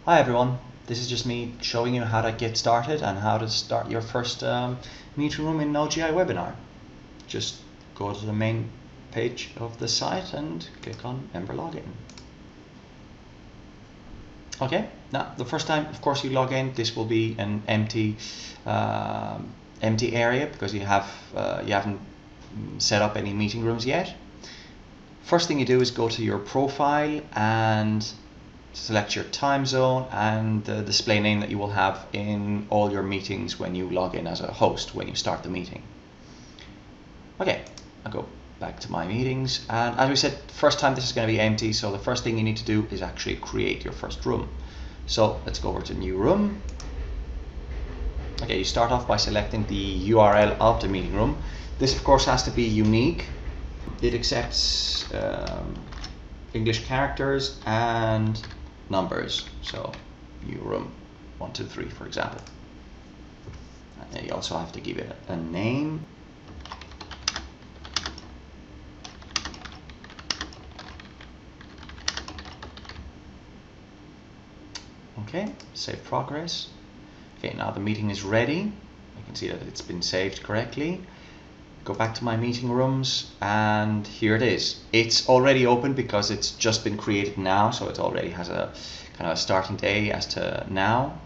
Hi everyone, this is just me showing you how to get started and how to start your first meeting room in OGI Webinar. Just go to the main page of the site and click on Member Login. Okay, now the first time of course you log in, this will be an empty area because you haven't set up any meeting rooms yet. First thing you do is go to your profile and select your time zone and the display name that you will have in all your meetings when you log in as a host when you start the meeting. Okay, I'll go back to my meetings, and as we said, first time this is going to be empty, so the first thing you need to do is actually create your first room. So let's go over to new room. Okay, you start off by selecting the URL of the meeting room. This of course has to be unique. It accepts English characters and numbers, so new room 123 for example. And then you also have to give it a name. Okay, save progress. Okay, now the meeting is ready. I can see that it's been saved correctly. Go back to my meeting rooms, and here it is. It's already open because it's just been created now, so it already has a kind of a starting day as to now.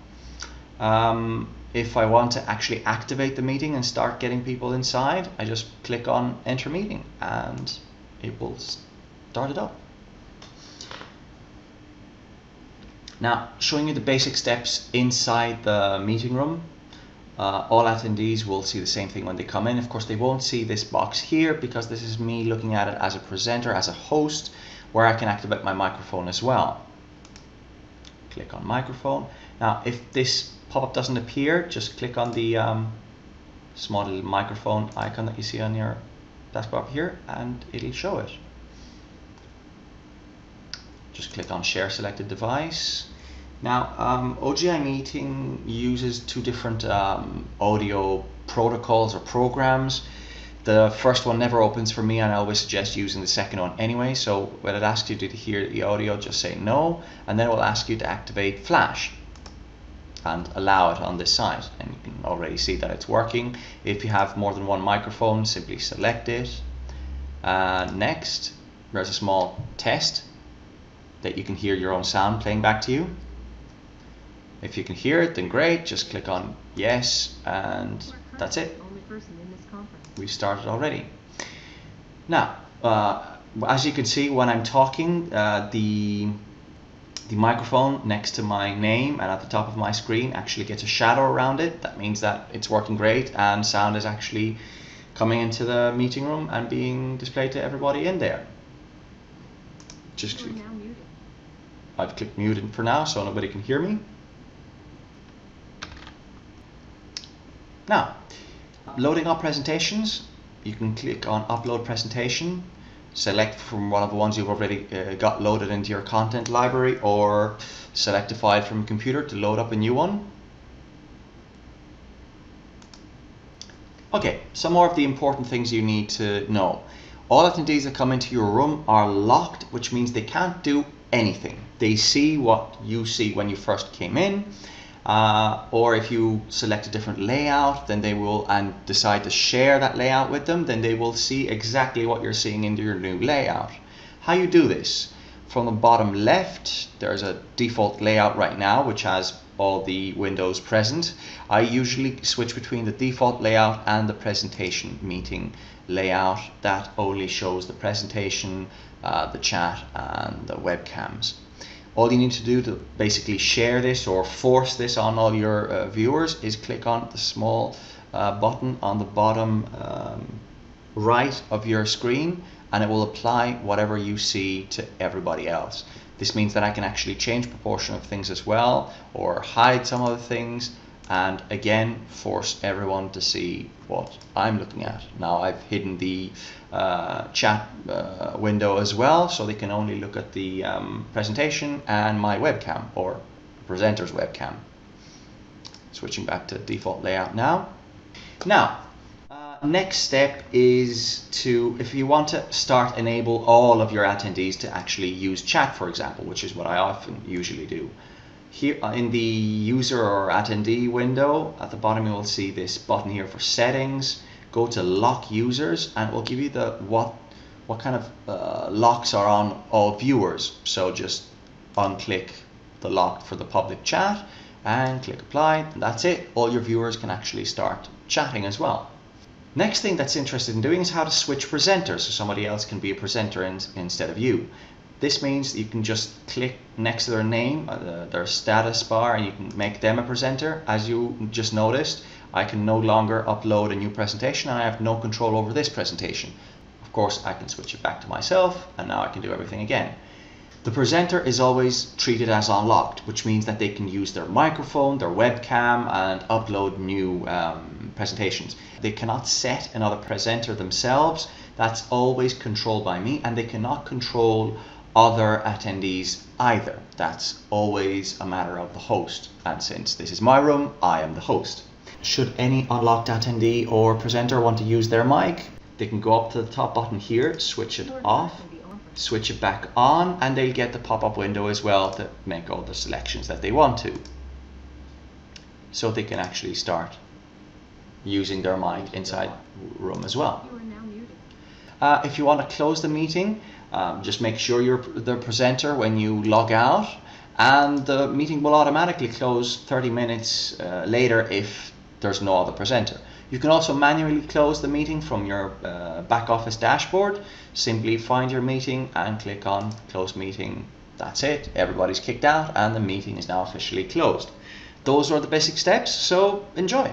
If I want to actually activate the meeting and start getting people inside, I just click on Enter Meeting and it will start it up. Now, showing you the basic steps inside the meeting room. All attendees will see the same thing when they come in. Of course, they won't see this box here because this is me looking at it as a presenter, as a host, where I can activate my microphone as well. Click on microphone. Now, if this pop-up doesn't appear, just click on the small little microphone icon that you see on your taskbar here, and it'll show it. Just click on Share Selected Device. Now, OGI Meeting uses two different audio protocols or programs. The first one never opens for me, and I always suggest using the second one anyway. So when it asks you to hear the audio, just say no, and then it will ask you to activate Flash and allow it on this side. And you can already see that it's working. If you have more than one microphone, simply select it. Next, there's a small test that you can hear your own sound playing back to you. If you can hear it, then great, just click on yes, and that's it. We've started already. Now, as you can see, when I'm talking, the microphone next to my name and at the top of my screen actually gets a shadow around it. That means that it's working great and sound is actually coming into the meeting room and being displayed to everybody in there. I've clicked mute for now so nobody can hear me. Now, loading up presentations, you can click on Upload Presentation, select from one of the ones you've already got loaded into your content library, or select a file from a computer to load up a new one. Okay, some more of the important things you need to know. All attendees that come into your room are locked, which means they can't do anything. They see what you see when you first came in. Or if you select a different layout, then they will, and decide to share that layout with them, then they will see exactly what you're seeing in your new layout. How you do this? From the bottom left, there's a default layout right now, which has all the windows present. I usually switch between the default layout and the presentation meeting layout. That only shows the presentation, the chat, and the webcams. All you need to do to basically share this or force this on all your viewers is click on the small button on the bottom right of your screen, and it will apply whatever you see to everybody else. This means that I can actually change proportion of things as well, or hide some other things, and again force everyone to see what I'm looking at. Now I've hidden the chat window as well, so they can only look at the presentation and my webcam, or the presenter's webcam. Switching back to default layout now. Next step is to, if you want to enable all of your attendees to actually use chat, for example, which is what I often usually do. Here in the user or attendee window at the bottom, you will see this button here for settings. Go to lock users, and it will give you the what kind of locks are on all viewers. So just unclick the lock for the public chat and click apply, and that's it. All your viewers can actually start chatting as well. Next thing that's interested in doing is how to switch presenters, so somebody else can be a presenter instead of you. This means you can just click next to their name, their status bar, and you can make them a presenter. As you just noticed, I can no longer upload a new presentation, and I have no control over this presentation. Of course, I can switch it back to myself, and now I can do everything again. The presenter is always treated as unlocked, which means that they can use their microphone, their webcam, and upload new presentations. They cannot set another presenter themselves. That's always controlled by me, and they cannot control other attendees either. That's always a matter of the host, and since this is my room, I am the host. Should any unlocked attendee or presenter want to use their mic, they can go up to the top button here, switch it off, switch it back on, and they'll get the pop-up window as well to make all the selections that they want to. So they can actually start using their mic inside the room as well. You are now muted. If you want to close the meeting, just make sure you're the presenter when you log out, and the meeting will automatically close 30 minutes later if there's no other presenter. You can also manually close the meeting from your back office dashboard. Simply find your meeting and click on close meeting. That's it. Everybody's kicked out and the meeting is now officially closed. Those are the basic steps, so enjoy.